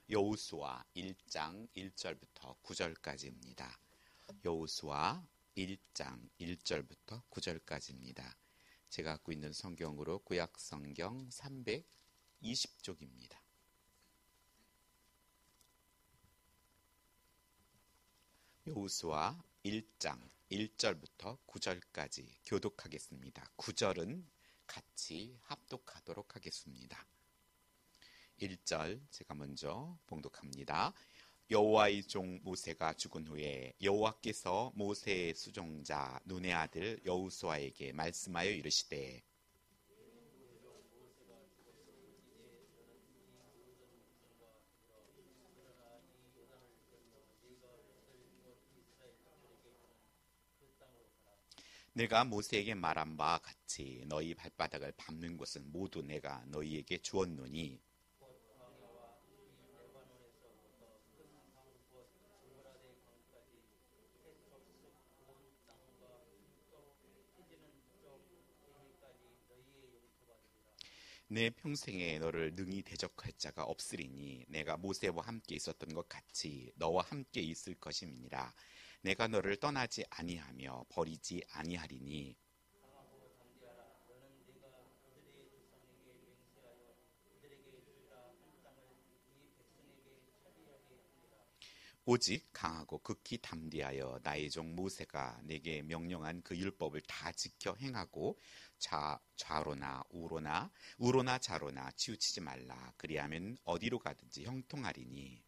여호수아 1장 1절부터 9절까지입니다. 여호수아 1장 1절부터 9절까지입니다. 제가 갖고 있는 성경으로 구약 성경 320쪽입니다. 여호수아 1장 1절부터 9절까지 교독하겠습니다. 9절은 같이 합독하도록 하겠습니다. 1절 제가 먼저 봉독합니다. 여호와의 종 모세가 죽은 후에 여호와께서 모세의 수종자 눈의 아들 여호수아에게 말씀하여 이르시되 내가 모세에게 말한 바와 같이 너희 발바닥을 밟는 곳은 모두 내가 너희에게 주었노니 내 평생에 너를 능히 대적할 자가 없으리니 내가 모세와 함께 있었던 것 같이 너와 함께 있을 것임이니라. 내가 너를 떠나지 아니하며 버리지 아니하리니 오직 강하고 극히 담대하여 나의 종 모세가 내게 명령한 그 율법을 다 지켜 행하고 좌로나 우로나 좌로나 치우치지 말라. 그리하면 어디로 가든지 형통하리니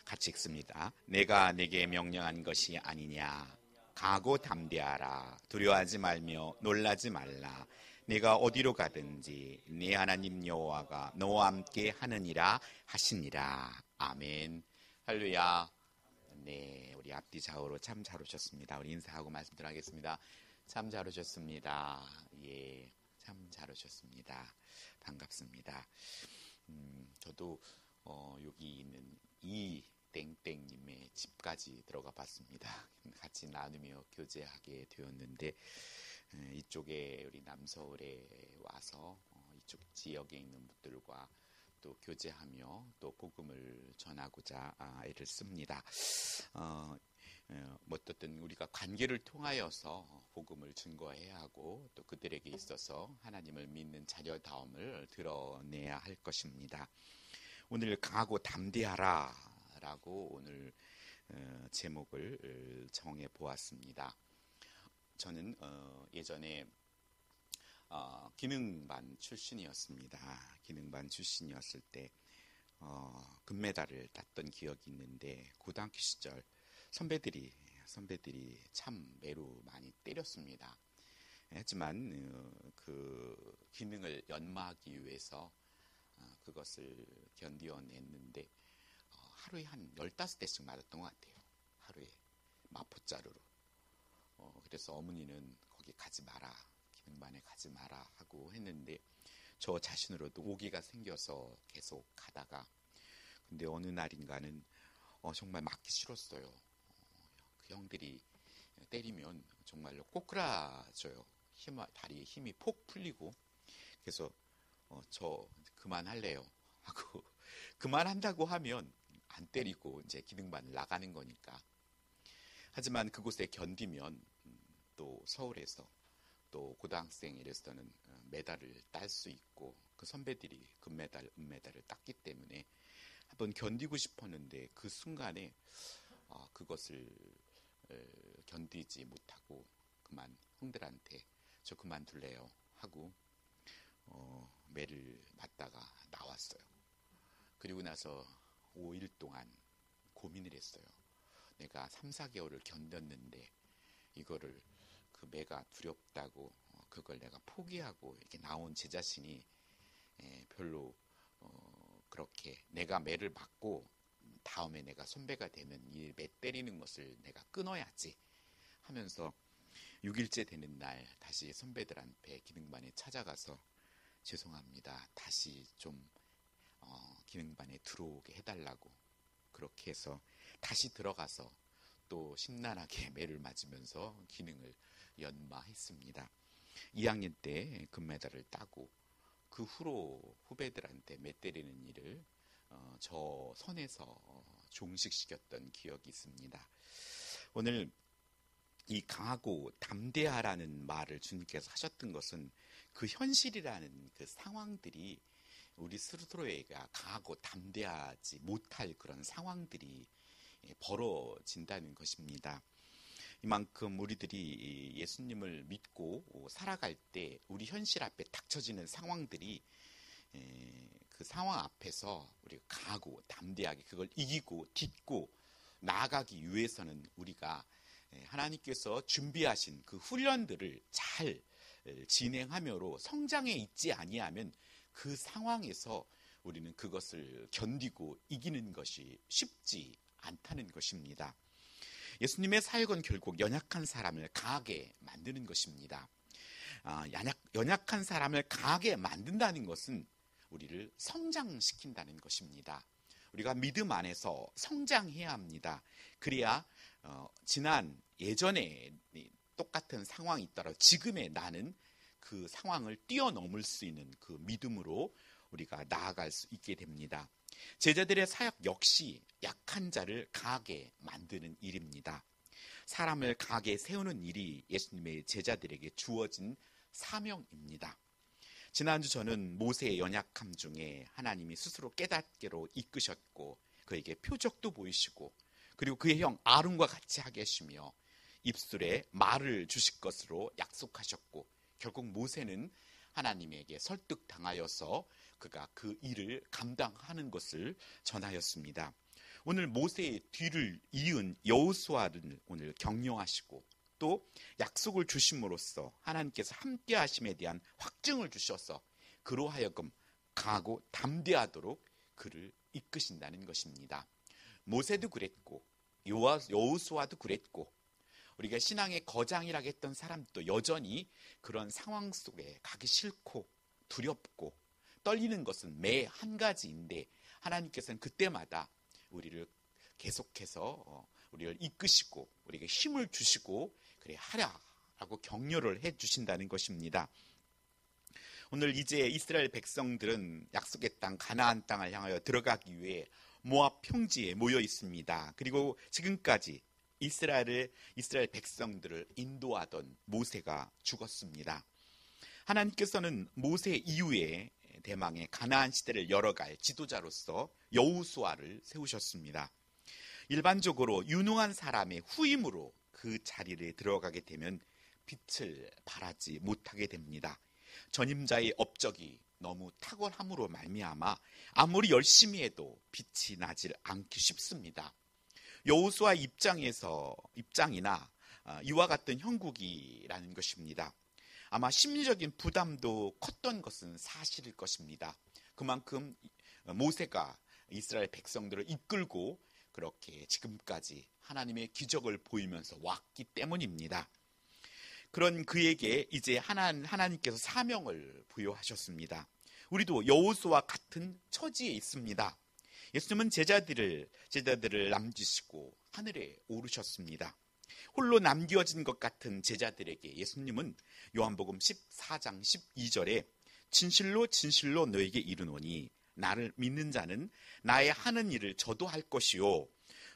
같이 읽습니다. 내가 내게 명령한 것이 아니냐. 강하고 담대하라. 두려워하지 말며 놀라지 말라. 내가 어디로 가든지 네 하나님 여호와가 너와 함께 하느니라 하시니라. 아멘. 할렐루야. 네, 우리 앞뒤 좌우로 참 잘 오셨습니다. 우리 인사하고 말씀 드리겠습니다. 참 잘 오셨습니다. 예, 참 잘 오셨습니다. 반갑습니다. 저도 여기 있는 이 땡땡님의 집까지 들어가 봤습니다. 같이 나누며 교제하게 되었는데 이쪽에 우리 남서울에 와서 이쪽 지역에 있는 분들과 또 교제하며 또 복음을 전하고자 애를 씁니다. 어떻든 우리가 관계를 통하여서 복음을 증거해야 하고 또 그들에게 있어서 하나님을 믿는 자녀다움을 드러내야 할 것입니다. 오늘 강하고 담대하라 라고 오늘 제목을 정해 보았습니다. 저는 예전에 기능반 출신이었습니다. 기능반 출신이었을 때 금메달을 땄던 기억이 있는데 고등학교 시절 선배들이 참 매우 많이 때렸습니다. 하지만 그 기능을 연마하기 위해서 그것을 견디어냈는데 하루에 한 15대씩 맞았던 것 같아요. 하루에 마포자루로. 그래서 어머니는 거기 가지 마라, 기능반에 가지 마라 하고 했는데 저 자신으로도 오기가 생겨서 계속 가다가 근데 어느 날인가는 정말 맞기 싫었어요. 그 형들이 때리면 정말로 꼬꾸라져요. 다리에 힘이 폭 풀리고 그래서 저 그만할래요 하고 그만한다고 하면 안 때리고 이제 기능반을 나가는 거니까. 하지만 그곳에 견디면 또 서울에서 또 고등학생으로서는 메달을 딸 수 있고 그 선배들이 금메달, 은메달을 땄기 때문에 한번 견디고 싶었는데 그 순간에 그것을 견디지 못하고 그만 형들한테 저 그만둘래요 하고 매를 맞다가 나왔어요. 그리고 나서 5일 동안 고민을 했어요. 내가 3, 4개월을 견뎠는데 이거를 그 매가 두렵다고 그걸 내가 포기하고 이렇게 나온 제 자신이 별로 그렇게 내가 매를 맞고 다음에 내가 선배가 되는 이 매 때리는 것을 내가 끊어야지 하면서 6일째 되는 날 다시 선배들한테 기능반에 찾아가서 죄송합니다. 다시 좀 기능반에 들어오게 해달라고 그렇게 해서 다시 들어가서 또 심란하게 매를 맞으면서 기능을 연마했습니다. 2학년 때 금메달을 따고 그 후로 후배들한테 매 때리는 일을 저 선에서 종식시켰던 기억이 있습니다. 오늘 이 강하고 담대하라는 말을 주님께서 하셨던 것은 그 현실이라는 그 상황들이 우리 스스로에게 강하고 담대하지 못할 그런 상황들이 벌어진다는 것입니다. 이만큼 우리들이 예수님을 믿고 살아갈 때 우리 현실 앞에 닥쳐지는 상황들이 그 상황 앞에서 우리가 강하고 담대하게 그걸 이기고 딛고 나아가기 위해서는 우리가 하나님께서 준비하신 그 훈련들을 잘 진행하므로 성장해 있지 아니하면 그 상황에서 우리는 그것을 견디고 이기는 것이 쉽지 않다는 것입니다. 예수님의 사역은 결국 연약한 사람을 강하게 만드는 것입니다. 연약한 사람을 강하게 만든다는 것은 우리를 성장시킨다는 것입니다. 우리가 믿음 안에서 성장해야 합니다. 그래야 지난 예전에 똑같은 상황이 있더라도 지금의 나는 그 상황을 뛰어넘을 수 있는 그 믿음으로 우리가 나아갈 수 있게 됩니다. 제자들의 사역 역시 약한 자를 강하게 만드는 일입니다. 사람을 강하게 세우는 일이 예수님의 제자들에게 주어진 사명입니다. 지난주 저는 모세의 연약함 중에 하나님이 스스로 깨닫게로 이끄셨고 그에게 표적도 보이시고 그리고 그의 형 아론과 같이 하게 하시며 입술에 말을 주실 것으로 약속하셨고 결국 모세는 하나님에게 설득당하여서 그가 그 일을 감당하는 것을 전하였습니다. 오늘 모세의 뒤를 이은 여호수아를 오늘 격려하시고 또 약속을 주심으로써 하나님께서 함께 하심에 대한 확증을 주셔서 그로 하여금 강하고 담대하도록 그를 이끄신다는 것입니다. 모세도 그랬고 여호수아도 그랬고 우리가 신앙의 거장이라고 했던 사람도 여전히 그런 상황 속에 가기 싫고 두렵고 떨리는 것은 매 한 가지인데 하나님께서는 그때마다 우리를 계속해서 우리를 이끄시고 우리에게 힘을 주시고 그래 하라라고 격려를 해주신다는 것입니다. 오늘 이제 이스라엘 백성들은 약속의 땅 가나안 땅을 향하여 들어가기 위해 모압 평지에 모여 있습니다. 그리고 지금까지 이스라엘 백성들을 인도하던 모세가 죽었습니다. 하나님께서는 모세 이후에 대망의 가나안 시대를 열어갈 지도자로서 여호수아를 세우셨습니다. 일반적으로 유능한 사람의 후임으로 그 자리에 들어가게 되면 빛을 발하지 못하게 됩니다. 전임자의 업적이 너무 탁월함으로 말미암아 아무리 열심히 해도 빛이 나질 않기 쉽습니다. 여호수아 입장이나 이와 같은 형국이라는 것입니다. 아마 심리적인 부담도 컸던 것은 사실일 것입니다. 그만큼 모세가 이스라엘 백성들을 이끌고 그렇게 지금까지 하나님의 기적을 보이면서 왔기 때문입니다. 그런 그에게 이제 하나님께서 사명을 부여하셨습니다. 우리도 여호수아와 같은 처지에 있습니다. 예수님은 제자들을 남기시고 하늘에 오르셨습니다. 홀로 남겨진 것 같은 제자들에게 예수님은 요한복음 14장 12절에 진실로 진실로 너에게 이르노니 나를 믿는 자는 나의 하는 일을 저도 할 것이요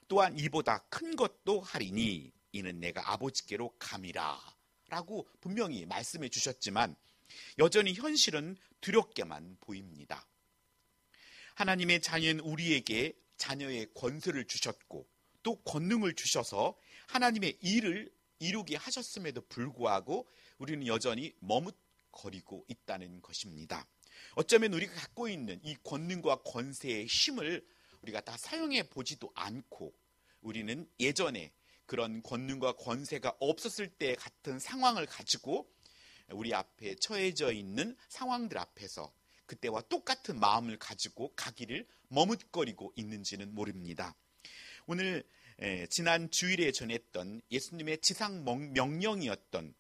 또한 이보다 큰 것도 하리니 이는 내가 아버지께로 감이라 라고 분명히 말씀해 주셨지만 여전히 현실은 두렵게만 보입니다. 하나님의 자녀인 우리에게 자녀의 권세를 주셨고 또 권능을 주셔서 하나님의 일을 이루게 하셨음에도 불구하고 우리는 여전히 머뭇거리고 있다는 것입니다. 어쩌면 우리가 갖고 있는 이 권능과 권세의 힘을 우리가 다 사용해 보지도 않고 우리는 예전에 그런 권능과 권세가 없었을 때 같은 상황을 가지고 우리 앞에 처해져 있는 상황들 앞에서 그때와 똑같은 마음을 가지고 가기를 머뭇거리고 있는지는 모릅니다. 오늘 지난 주일에 전했던 예수님의 지상 명령이었던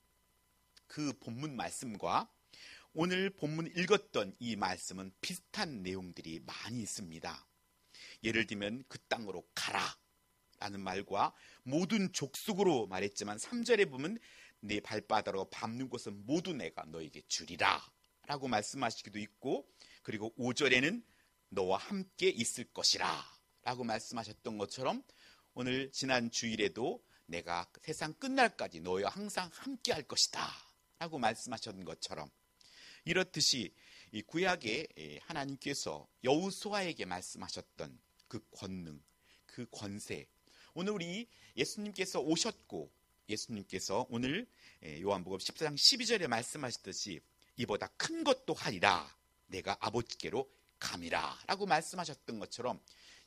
그 본문 말씀과 오늘 본문 읽었던 이 말씀은 비슷한 내용들이 많이 있습니다. 예를 들면 그 땅으로 가라 라는 말과 모든 족속으로 말했지만 3절에 보면 내 발바닥으로 밟는 곳은 모두 내가 너에게 주리라 라고 말씀하시기도 있고, 그리고 5절에는 너와 함께 있을 것이라 라고 말씀하셨던 것처럼 오늘 지난 주일에도 내가 세상 끝날까지 너희와 항상 함께 할 것이다 라고 말씀하셨던 것처럼, 이렇듯이 이 구약에 하나님께서 여호수아에게 말씀하셨던 그 권능, 그 권세, 오늘 우리 예수님께서 오셨고 예수님께서 오늘 요한복음 14장 12절에 말씀하셨듯이 이보다 큰 것도 하리라 내가 아버지께로 감이라 라고 말씀하셨던 것처럼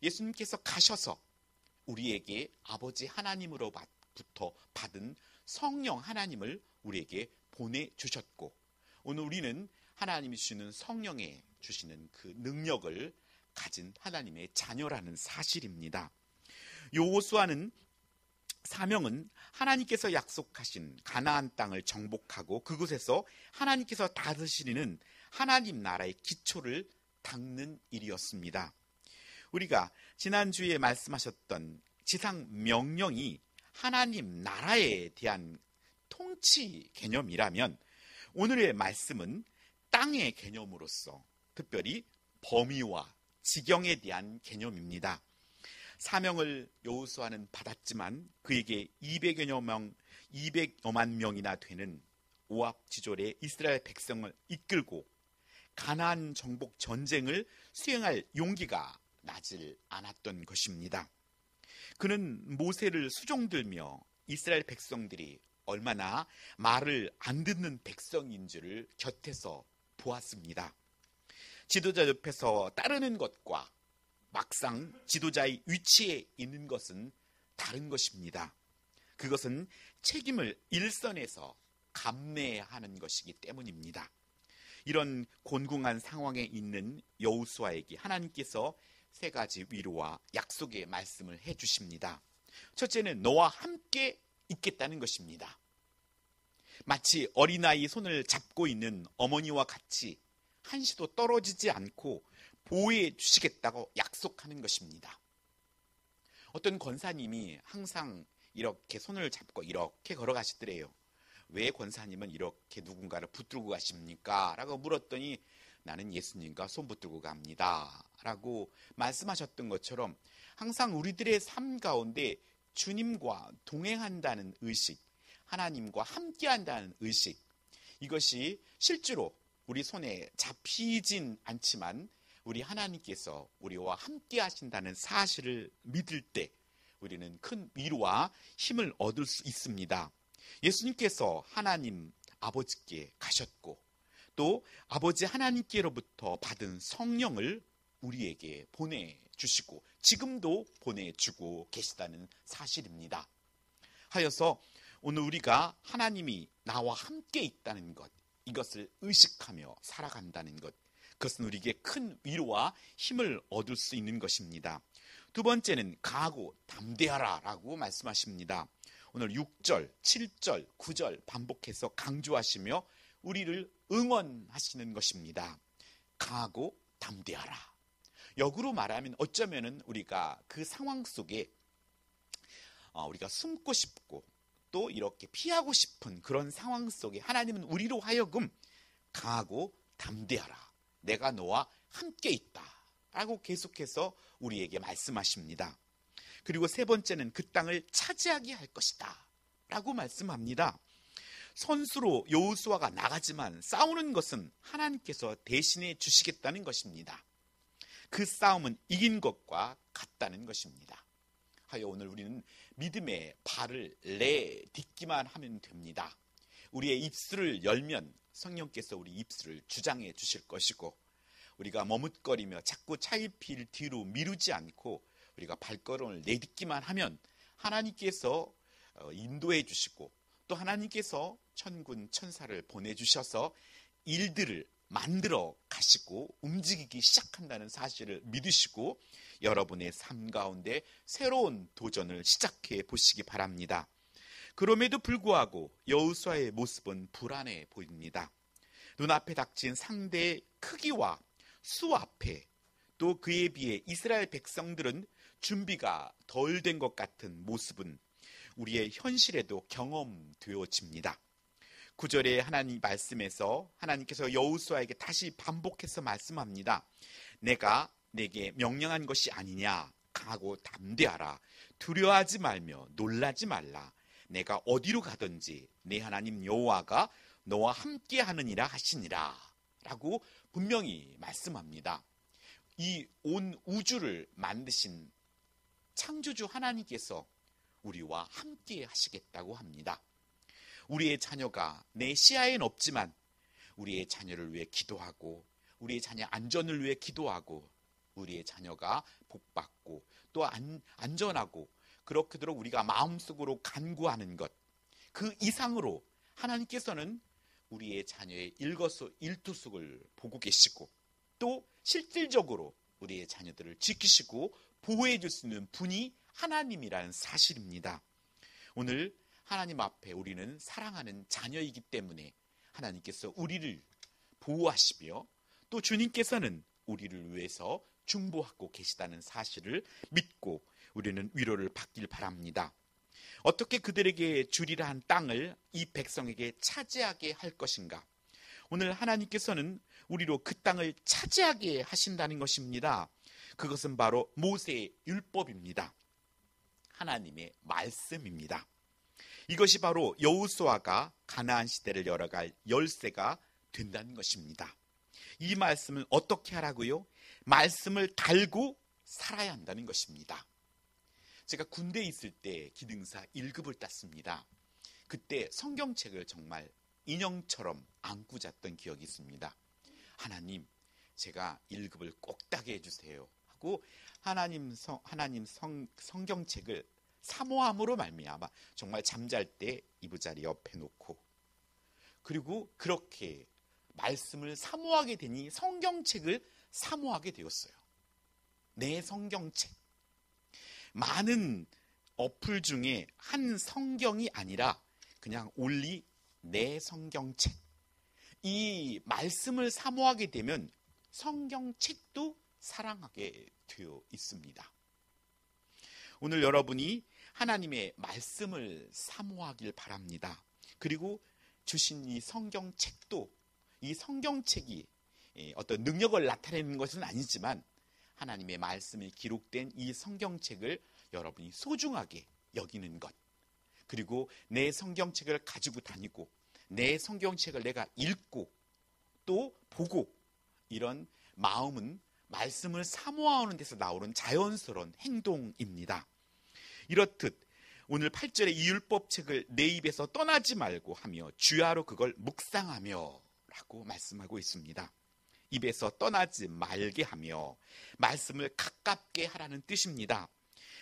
예수님께서 가셔서 우리에게 아버지 하나님으로부터 받은 성령 하나님을 우리에게 보내주셨고, 오늘 우리는 하나님이 주시는 성령에 주시는 그 능력을 가진 하나님의 자녀라는 사실입니다. 여호수아는 사명은 하나님께서 약속하신 가나안 땅을 정복하고 그곳에서 하나님께서 다스리는 하나님 나라의 기초를 닦는 일이었습니다. 우리가 지난주에 말씀하셨던 지상 명령이 하나님 나라에 대한 통치 개념이라면 오늘의 말씀은 땅의 개념으로서 특별히 범위와 지경에 대한 개념입니다. 사명을 여호수아는 받았지만 그에게 200여만 명이나 되는 오합지졸의 이스라엘 백성을 이끌고 가나안 정복 전쟁을 수행할 용기가 나질 않았던 것입니다. 그는 모세를 수종들며 이스라엘 백성들이 얼마나 말을 안 듣는 백성인 줄을 곁에서 보았습니다. 지도자 옆에서 따르는 것과 막상 지도자의 위치에 있는 것은 다른 것입니다. 그것은 책임을 일선에서 감내하는 것이기 때문입니다. 이런 곤궁한 상황에 있는 여호수아에게 하나님께서 세 가지 위로와 약속의 말씀을 해주십니다. 첫째는 너와 함께 있겠다는 것입니다. 마치 어린아이 손을 잡고 있는 어머니와 같이 한시도 떨어지지 않고 보호해 주시겠다고 약속하는 것입니다. 어떤 권사님이 항상 이렇게 손을 잡고 이렇게 걸어가시더래요. 왜 권사님은 이렇게 누군가를 붙들고 가십니까? 라고 물었더니 나는 예수님과 손 붙들고 갑니다 라고 말씀하셨던 것처럼 항상 우리들의 삶 가운데 주님과 동행한다는 의식, 하나님과 함께한다는 의식, 이것이 실제로 우리 손에 잡히진 않지만 우리 하나님께서 우리와 함께 하신다는 사실을 믿을 때 우리는 큰 위로와 힘을 얻을 수 있습니다. 예수님께서 하나님 아버지께 가셨고 또 아버지 하나님께로부터 받은 성령을 우리에게 보내주시고 지금도 보내주고 계시다는 사실입니다. 하여서 오늘 우리가 하나님이 나와 함께 있다는 것, 이것을 의식하며 살아간다는 것, 그것은 우리에게 큰 위로와 힘을 얻을 수 있는 것입니다. 두 번째는 강하고 담대하라 라고 말씀하십니다. 오늘 6절, 7절, 9절 반복해서 강조하시며 우리를 응원하시는 것입니다. 강하고 담대하라. 역으로 말하면 어쩌면 우리가 그 상황 속에 우리가 숨고 싶고 또 이렇게 피하고 싶은 그런 상황 속에 하나님은 우리로 하여금 강하고 담대하라. 내가 너와 함께 있다. 라고 계속해서 우리에게 말씀하십니다. 그리고 세 번째는 그 땅을 차지하게 할 것이다. 라고 말씀합니다. 선수로 여호수아가 나가지만 싸우는 것은 하나님께서 대신해 주시겠다는 것입니다. 그 싸움은 이긴 것과 같다는 것입니다. 하여 오늘 우리는 믿음의 발을 내딛기만 하면 됩니다. 우리의 입술을 열면 성령께서 우리 입술을 주장해 주실 것이고 우리가 머뭇거리며 자꾸 차일피일 뒤로 미루지 않고 우리가 발걸음을 내딛기만 하면 하나님께서 인도해 주시고 또 하나님께서 천군 천사를 보내주셔서 일들을 만들어 가시고 움직이기 시작한다는 사실을 믿으시고 여러분의 삶 가운데 새로운 도전을 시작해 보시기 바랍니다. 그럼에도 불구하고 여호수아의 모습은 불안해 보입니다. 눈앞에 닥친 상대의 크기와 수 앞에 또 그에 비해 이스라엘 백성들은 준비가 덜 된 것 같은 모습은 우리의 현실에도 경험되어집니다. 9절에 하나님 말씀에서 하나님께서 여호수아에게 다시 반복해서 말씀합니다. 내가 내게 명령한 것이 아니냐. 강하고 담대하라. 두려워하지 말며 놀라지 말라. 내가 어디로 가든지 내 하나님 여호와가 너와 함께 하느니라 하시니라. 라고 분명히 말씀합니다. 이 온 우주를 만드신 창조주 하나님께서 우리와 함께 하시겠다고 합니다. 우리의 자녀가 내 시야엔 없지만 우리의 자녀를 위해 기도하고 우리의 자녀 안전을 위해 기도하고 우리의 자녀가 복받고 또 안전하고 그렇게도록 우리가 마음속으로 간구하는 것, 그 이상으로 하나님께서는 우리의 자녀의 일거수일투족을 보고 계시고 또 실질적으로 우리의 자녀들을 지키시고 보호해 줄 수 있는 분이 하나님이라는 사실입니다. 오늘 하나님 앞에 우리는 사랑하는 자녀이기 때문에 하나님께서 우리를 보호하시며 또 주님께서는 우리를 위해서 중보하고 계시다는 사실을 믿고 우리는 위로를 받길 바랍니다. 어떻게 그들에게 주리라 한 땅을 이 백성에게 차지하게 할 것인가? 오늘 하나님께서는 우리로 그 땅을 차지하게 하신다는 것입니다. 그것은 바로 모세의 율법입니다. 하나님의 말씀입니다. 이것이 바로 여호수아가 가나안 시대를 열어갈 열쇠가 된다는 것입니다. 이 말씀을 어떻게 하라고요? 말씀을 달고 살아야 한다는 것입니다. 제가 군대에 있을 때 기능사 1급을 땄습니다. 그때 성경책을 정말 인형처럼 안고 잤던 기억이 있습니다. 하나님, 제가 1급을 꼭 따게 해주세요 하고 하나님 성경책을 사모함으로 말미암아 정말 잠잘 때 이부자리 옆에 놓고 그리고 그렇게 말씀을 사모하게 되니 성경책을 사모하게 되었어요. 내 성경책. 많은 어플 중에 한 성경이 아니라 그냥 올리 내 성경책. 이 말씀을 사모하게 되면 성경책도 사랑하게 되어 있습니다. 오늘 여러분이 하나님의 말씀을 사모하길 바랍니다. 그리고 주신 이 성경책도 이 성경책이 어떤 능력을 나타내는 것은 아니지만 하나님의 말씀이 기록된 이 성경책을 여러분이 소중하게 여기는 것, 그리고 내 성경책을 가지고 다니고 내 성경책을 내가 읽고 또 보고 이런 마음은 말씀을 사모하는 데서 나오는 자연스러운 행동입니다. 이렇듯 오늘 8절에 이 율법책을 내 입에서 떠나지 말고 하며 주야로 그걸 묵상하며 라고 말씀하고 있습니다. 입에서 떠나지 말게 하며 말씀을 가깝게 하라는 뜻입니다.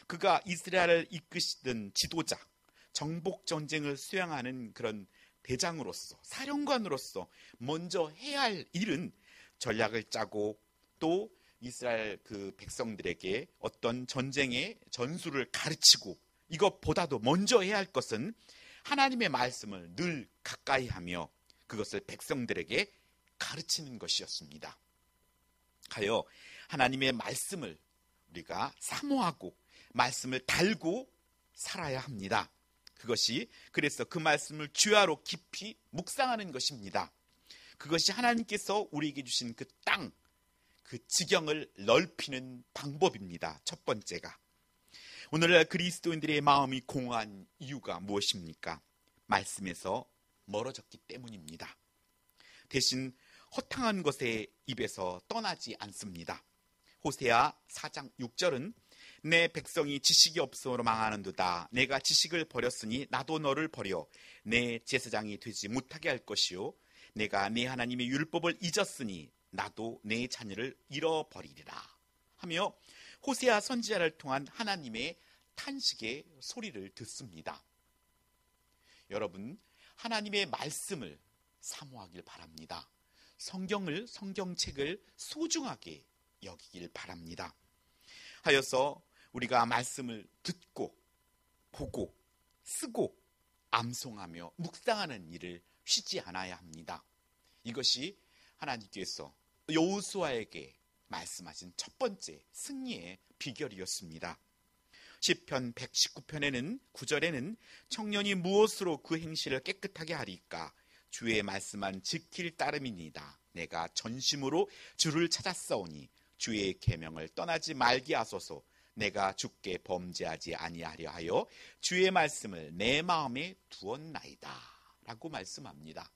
그가 이스라엘을 이끄시던 지도자, 정복 전쟁을 수행하는 그런 대장으로서 사령관으로서 먼저 해야 할 일은 전략을 짜고 또 이스라엘 그 백성들에게 어떤 전쟁의 전술을 가르치고 이것보다도 먼저 해야 할 것은 하나님의 말씀을 늘 가까이 하며 그것을 백성들에게 가르치는 것이었습니다. 하여 하나님의 말씀을 우리가 사모하고 말씀을 달고 살아야 합니다. 그것이 그래서 그 말씀을 주야로 깊이 묵상하는 것입니다. 그것이 하나님께서 우리에게 주신 그 땅, 그 지경을 넓히는 방법입니다. 첫 번째가. 오늘날 그리스도인들의 마음이 공허한 이유가 무엇입니까? 말씀에서 멀어졌기 때문입니다. 대신 허탕한 것의 입에서 떠나지 않습니다. 호세아 4장 6절은 내 백성이 지식이 없으므로 망하는도다. 내가 지식을 버렸으니 나도 너를 버려 내 제사장이 되지 못하게 할 것이요 내가 내 하나님의 율법을 잊었으니 나도 내 자녀를 잃어버리리라 하며 호세아 선지자를 통한 하나님의 탄식의 소리를 듣습니다. 여러분, 하나님의 말씀을 사모하길 바랍니다. 성경책을 소중하게 여기길 바랍니다. 하여서 우리가 말씀을 듣고 보고 쓰고 암송하며 묵상하는 일을 쉬지 않아야 합니다. 이것이 하나님께서 여호수아에게 말씀하신 첫 번째 승리의 비결이었습니다. 시편 119편에는 9절에는 청년이 무엇으로 그 행실을 깨끗하게 하리까? 주의 말씀만 지킬 따름이니이다. 내가 전심으로 주를 찾았사오니 주의 계명을 떠나지 말게 하소서. 내가 주께 범죄하지 아니하려 하여 주의 말씀을 내 마음에 두었나이다 라고 말씀합니다.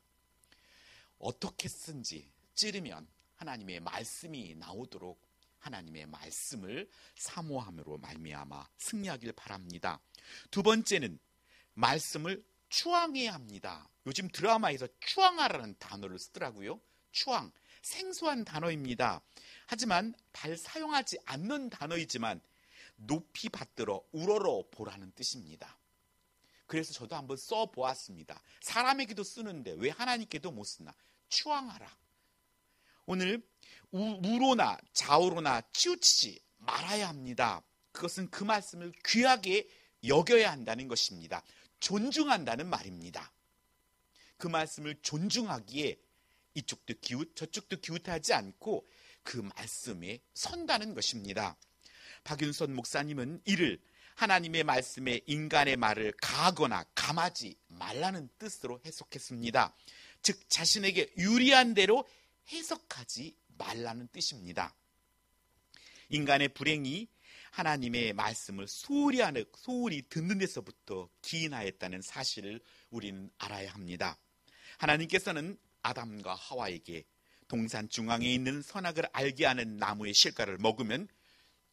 어떻게 쓴지 찌르면 하나님의 말씀이 나오도록 하나님의 말씀을 사모함으로 말미암아 승리하길 바랍니다. 두 번째는 말씀을 추앙해야 합니다. 요즘 드라마에서 추앙하라는 단어를 쓰더라고요. 추앙, 생소한 단어입니다. 하지만 잘 사용하지 않는 단어이지만 높이 받들어 우러러 보라는 뜻입니다. 그래서 저도 한번 써보았습니다. 사람에게도 쓰는데 왜 하나님께도 못 쓰나? 추앙하라. 오늘 우로나 좌우로나 치우치지 말아야 합니다. 그것은 그 말씀을 귀하게 여겨야 한다는 것입니다. 존중한다는 말입니다. 그 말씀을 존중하기에 이쪽도 저쪽도 기웃하지 않고 그 말씀에 선다는 것입니다. 박윤선 목사님은 이를 하나님의 말씀에 인간의 말을 가하거나 감하지 말라는 뜻으로 해석했습니다. 즉 자신에게 유리한 대로 해석하지 말라는 뜻입니다. 인간의 불행이 하나님의 말씀을 소홀히 듣는 데서부터 기인하였다는 사실을 우리는 알아야 합니다. 하나님께서는 아담과 하와에게 동산 중앙에 있는 선악을 알게 하는 나무의 실과를 먹으면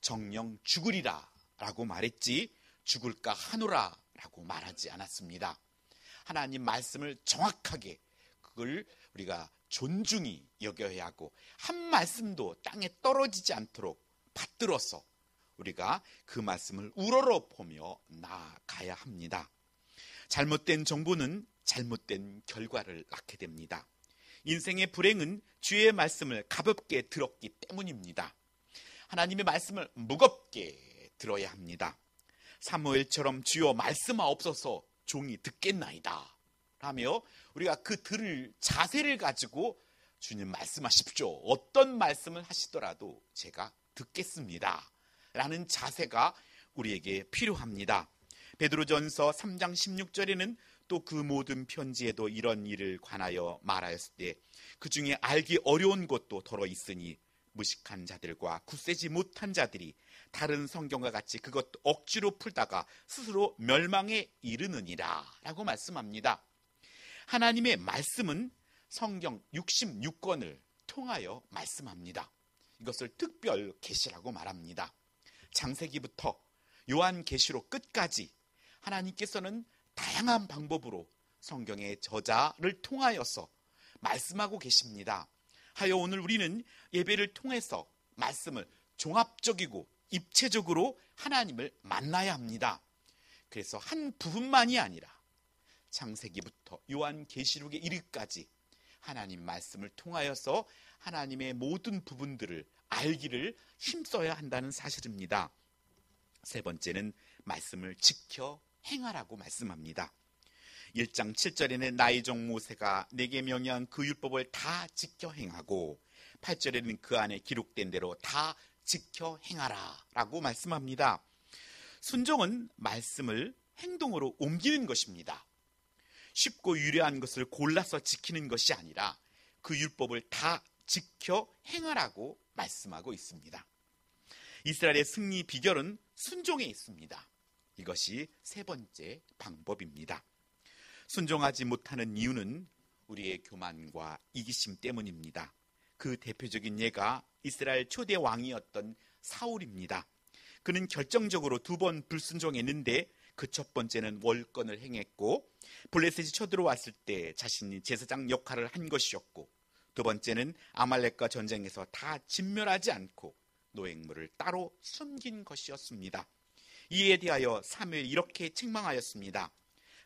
정령 죽으리라 라고 말했지 죽을까 하노라 라고 말하지 않았습니다. 하나님 말씀을 정확하게 그걸 우리가 존중히 여겨야 하고 한 말씀도 땅에 떨어지지 않도록 받들어서 우리가 그 말씀을 우러러 보며 나아가야 합니다. 잘못된 정보는 잘못된 결과를 낳게 됩니다. 인생의 불행은 주의 말씀을 가볍게 들었기 때문입니다. 하나님의 말씀을 무겁게 들어야 합니다. 사무엘처럼 주여 말씀하옵소서 종이 듣겠나이다 라며 우리가 그 들을 자세를 가지고 주님 말씀하십시오. 어떤 말씀을 하시더라도 제가 듣겠습니다 라는 자세가 우리에게 필요합니다. 베드로전서 3장 16절에는 또 그 모든 편지에도 이런 일을 관하여 말하였을 때 그 중에 알기 어려운 것도 더러 있으니 무식한 자들과 굳세지 못한 자들이 다른 성경과 같이 그것도 억지로 풀다가 스스로 멸망에 이르느니라 라고 말씀합니다. 하나님의 말씀은 성경 66권을 통하여 말씀합니다. 이것을 특별 계시라고 말합니다. 창세기부터 요한계시록 끝까지 하나님께서는 다양한 방법으로 성경의 저자를 통하여서 말씀하고 계십니다. 하여 오늘 우리는 예배를 통해서 말씀을 종합적이고 입체적으로 하나님을 만나야 합니다. 그래서 한 부분만이 아니라 창세기부터 요한계시록에 이르기까지 하나님 말씀을 통하여서 하나님의 모든 부분들을 알기를 힘써야 한다는 사실입니다. 세 번째는 말씀을 지켜 행하라고 말씀합니다. 1장 7절에는 나의 종 모세가 내게 명령한 그 율법을 다 지켜 행하고 8절에는 그 안에 기록된 대로 다 지켜 행하라 라고 말씀합니다. 순종은 말씀을 행동으로 옮기는 것입니다. 쉽고 유려한 것을 골라서 지키는 것이 아니라 그 율법을 다 지켜 행하라고 말씀하고 있습니다. 이스라엘의 승리 비결은 순종에 있습니다. 이것이 세 번째 방법입니다. 순종하지 못하는 이유는 우리의 교만과 이기심 때문입니다. 그 대표적인 예가 이스라엘 초대 왕이었던 사울입니다. 그는 결정적으로 2번 불순종했는데 그 첫 번째는 월권을 행했고 블레셋이 쳐들어왔을 때 자신이 제사장 역할을 한 것이었고 두 번째는 아말렉과 전쟁에서 다 진멸하지 않고 노획물을 따로 숨긴 것이었습니다. 이에 대하여 사무엘이 이렇게 책망하였습니다.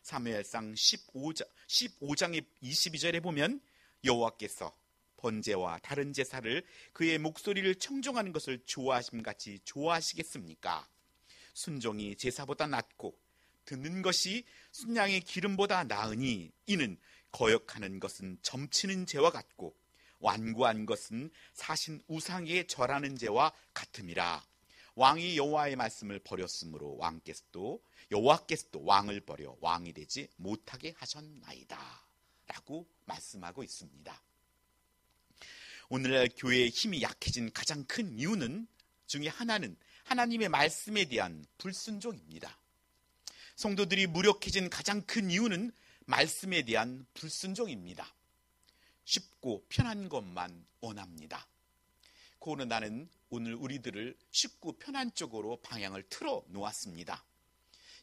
사무엘상 15장의 22절에 보면 여호와께서 번제와 다른 제사를 그의 목소리를 청종하는 것을 좋아하심같이 좋아하시겠습니까? 순종이 제사보다 낫고 듣는 것이 순양의 기름보다 나으니 이는 거역하는 것은 점치는 죄와 같고 완고한 것은 사신 우상에 절하는 죄와 같음이라. 왕이 여호와의 말씀을 버렸으므로 여호와께서도 왕을 버려 왕이 되지 못하게 하셨나이다 라고 말씀하고 있습니다. 오늘날 교회의 힘이 약해진 가장 큰 이유는 중에 하나는 하나님의 말씀에 대한 불순종입니다. 성도들이 무력해진 가장 큰 이유는 말씀에 대한 불순종입니다. 쉽고 편한 것만 원합니다. 코로나는 오늘 우리들을 쉽고 편한 쪽으로 방향을 틀어 놓았습니다.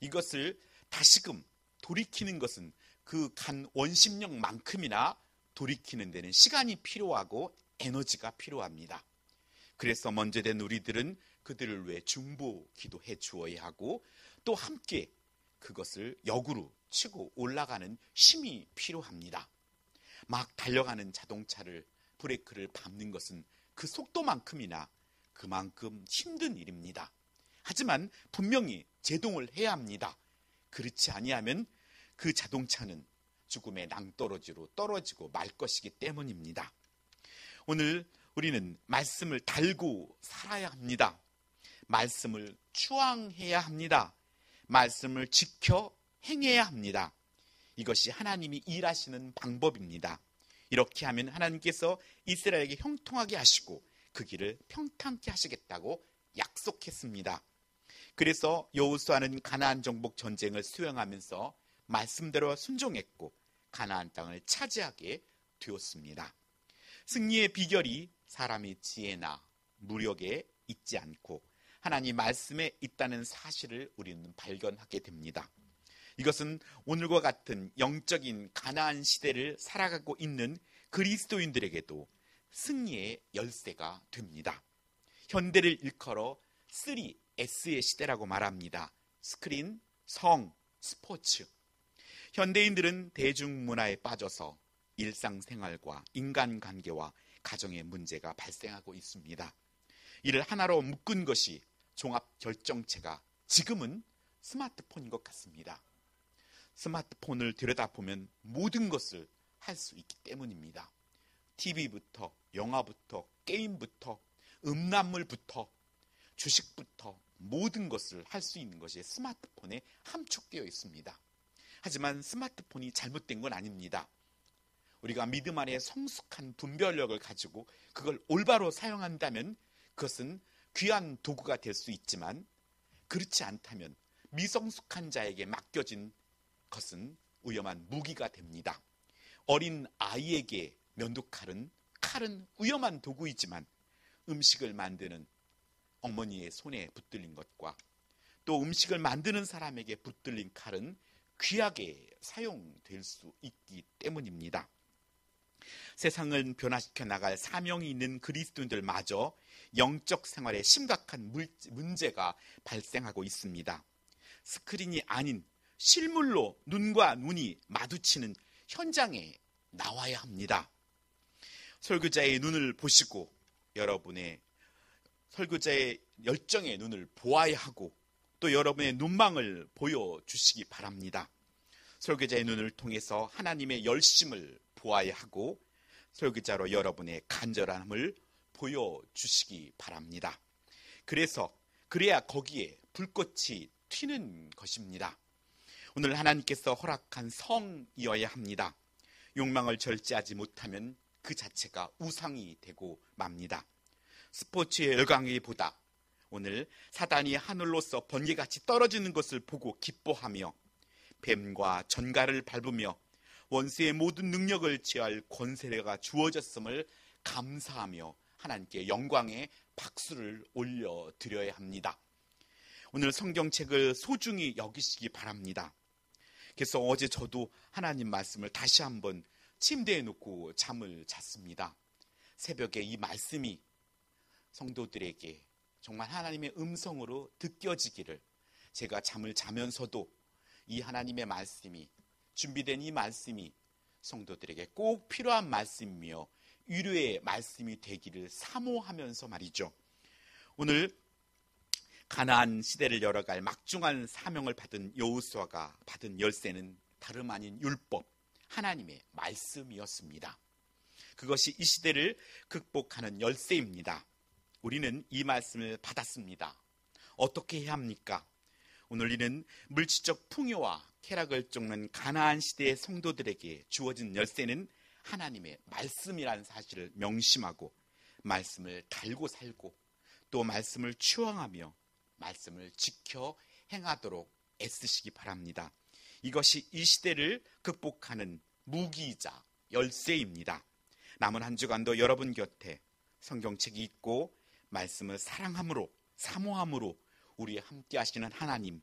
이것을 다시금 돌이키는 것은 그 간 원심력만큼이나 돌이키는 데는 시간이 필요하고 에너지가 필요합니다. 그래서 먼저 된 우리들은 그들을 위해 중보 기도해 주어야 하고 또 함께 그것을 역으로 치고 올라가는 힘이 필요합니다. 막 달려가는 자동차를 브레이크를 밟는 것은 그 속도만큼이나 그만큼 힘든 일입니다. 하지만 분명히 제동을 해야 합니다. 그렇지 아니하면 그 자동차는 죽음의 낭떠러지로 떨어지고 말 것이기 때문입니다. 오늘 우리는 말씀을 달고 살아야 합니다. 말씀을 추앙해야 합니다. 말씀을 지켜 행해야 합니다. 이것이 하나님이 일하시는 방법입니다. 이렇게 하면 하나님께서 이스라엘에게 형통하게 하시고 그 길을 평탄케 하시겠다고 약속했습니다. 그래서 여호수아는 가나안 정복 전쟁을 수행하면서 말씀대로 순종했고 가나안 땅을 차지하게 되었습니다. 승리의 비결이 사람의 지혜나 무력에 있지 않고 하나님 말씀에 있다는 사실을 우리는 발견하게 됩니다. 이것은 오늘과 같은 영적인 가나안 시대를 살아가고 있는 그리스도인들에게도 승리의 열쇠가 됩니다. 현대를 일컬어 3S의 시대라고 말합니다. 스크린, 성, 스포츠. 현대인들은 대중문화에 빠져서 일상생활과 인간관계와 가정의 문제가 발생하고 있습니다. 이를 하나로 묶은 것이 종합결정체가 지금은 스마트폰인 것 같습니다. 스마트폰을 들여다보면 모든 것을 할 수 있기 때문입니다. TV부터 영화부터 게임부터 음란물부터 주식부터 모든 것을 할 수 있는 것이 스마트폰에 함축되어 있습니다. 하지만 스마트폰이 잘못된 건 아닙니다. 우리가 믿음 안에 성숙한 분별력을 가지고 그걸 올바로 사용한다면 그것은 귀한 도구가 될 수 있지만 그렇지 않다면 미성숙한 자에게 맡겨진 것은 위험한 무기가 됩니다. 어린 아이에게 면도칼은 위험한 도구이지만 음식을 만드는 어머니의 손에 붙들린 것과 또 음식을 만드는 사람에게 붙들린 칼은 귀하게 사용될 수 있기 때문입니다. 세상을 변화시켜 나갈 사명이 있는 그리스도인들마저 영적 생활에 심각한 문제가 발생하고 있습니다. 스크린이 아닌 실물로 눈과 눈이 마주치는 현장에 나와야 합니다. 설교자의 눈을 보시고 여러분의 설교자의 열정의 눈을 보아야 하고 또 여러분의 눈망을 보여주시기 바랍니다. 설교자의 눈을 통해서 하나님의 열심을 보아야 하고 설교자로 여러분의 간절함을 보여주시기 바랍니다. 그래야 거기에 불꽃이 튀는 것입니다. 오늘 하나님께서 허락한 성이어야 합니다. 욕망을 절제하지 못하면 그 자체가 우상이 되고 맙니다. 스포츠의 열광기보다 오늘 사단이 하늘로서 번개같이 떨어지는 것을 보고 기뻐하며 뱀과 전갈을 밟으며 원수의 모든 능력을 제어할 권세가 주어졌음을 감사하며 하나님께 영광의 박수를 올려드려야 합니다. 오늘 성경책을 소중히 여기시기 바랍니다. 그래서 어제 저도 하나님 말씀을 다시 한번 침대에 놓고 잠을 잤습니다. 새벽에 이 말씀이 성도들에게 정말 하나님의 음성으로 느껴지기를 제가 잠을 자면서도 이 하나님의 말씀이 준비된 이 말씀이 성도들에게 꼭 필요한 말씀이며 위로의 말씀이 되기를 사모하면서 말이죠. 오늘 가나안 시대를 열어갈 막중한 사명을 받은 여호수아가 받은 열쇠는 다름 아닌 율법, 하나님의 말씀이었습니다. 그것이 이 시대를 극복하는 열쇠입니다. 우리는 이 말씀을 받았습니다. 어떻게 해야 합니까? 오늘 우리는 물질적 풍요와 쾌락을 쫓는 가나안 시대의 성도들에게 주어진 열쇠는 하나님의 말씀이라는 사실을 명심하고 말씀을 달고 살고 또 말씀을 추앙하며 말씀을 지켜 행하도록 애쓰시기 바랍니다. 이것이 이 시대를 극복하는 무기이자 열쇠입니다. 남은 한 주간도 여러분 곁에 성경책이 있고 말씀을 사랑함으로 사모함으로 우리 함께 하시는 하나님,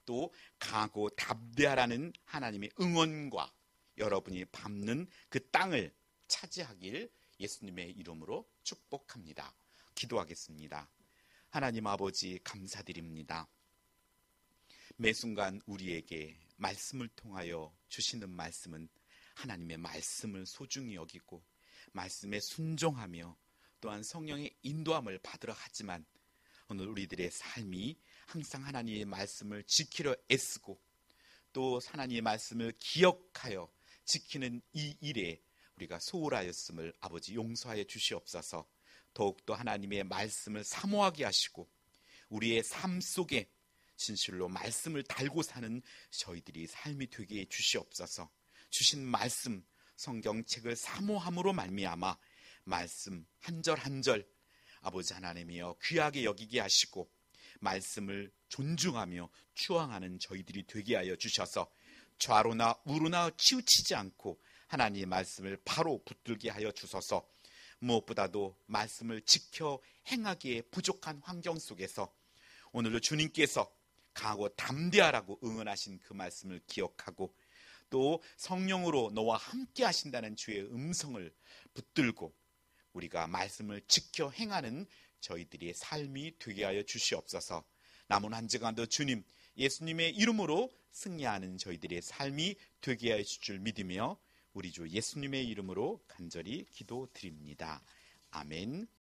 또 강하고 담대하라는 하나님의 응원과 여러분이 밟는 그 땅을 차지하길 예수님의 이름으로 축복합니다. 기도하겠습니다. 하나님 아버지 감사드립니다. 매 순간 우리에게 말씀을 통하여 주시는 말씀은 하나님의 말씀을 소중히 여기고 말씀에 순종하며 또한 성령의 인도함을 받으러 하지만 오늘 우리들의 삶이 항상 하나님의 말씀을 지키려 애쓰고 또 하나님의 말씀을 기억하여 지키는 이 일에 우리가 소홀하였음을 아버지 용서하여 주시옵소서. 더욱더 하나님의 말씀을 사모하게 하시고 우리의 삶 속에 진실로 말씀을 달고 사는 저희들이 삶이 되게 해 주시옵소서. 주신 말씀 성경책을 사모함으로 말미암아 말씀 한 절 한 절 아버지 하나님이여 귀하게 여기게 하시고 말씀을 존중하며 추앙하는 저희들이 되게 하여 주셔서 좌로나 우로나 치우치지 않고 하나님의 말씀을 바로 붙들게 하여 주소서. 무엇보다도 말씀을 지켜 행하기에 부족한 환경 속에서 오늘도 주님께서 강하고 담대하라고 응원하신 그 말씀을 기억하고 또 성령으로 너와 함께 하신다는 주의 음성을 붙들고 우리가 말씀을 지켜 행하는 저희들의 삶이 되게 하여 주시옵소서. 남은 한 주간도 주님 예수님의 이름으로 승리하는 저희들의 삶이 되게 하여 주실 줄 믿으며 우리 주 예수님의 이름으로 간절히 기도드립니다. 아멘.